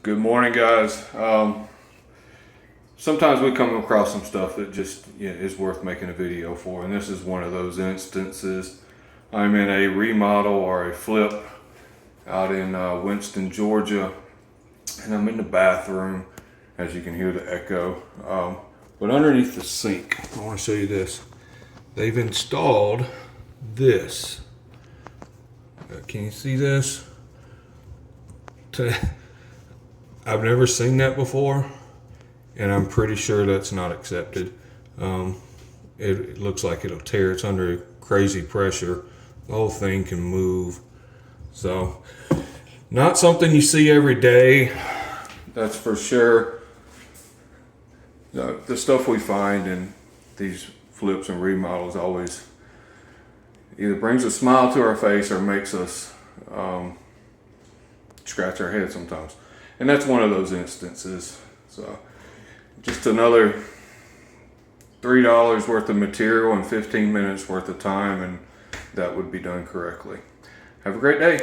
Good morning, guys. Sometimes we come across some stuff that just is worth making a video for, and this is one of those instances. I'm in a remodel or a flip out in Winston, Georgia, and I'm in the bathroom, as you can hear the echo. But underneath the sink, I want to show you this. They've installed this. Can you see this? I've never seen that before, and I'm pretty sure that's not accepted. It looks like it'll tear. It's under crazy pressure. The whole thing can move. So, not something you see every day, that's for sure. The stuff we find in these flips and remodels always either brings a smile to our face or makes us scratch our head sometimes. And that's one of those instances. So just another $3 worth of material and 15 minutes worth of time, and that would be done correctly. Have a great day.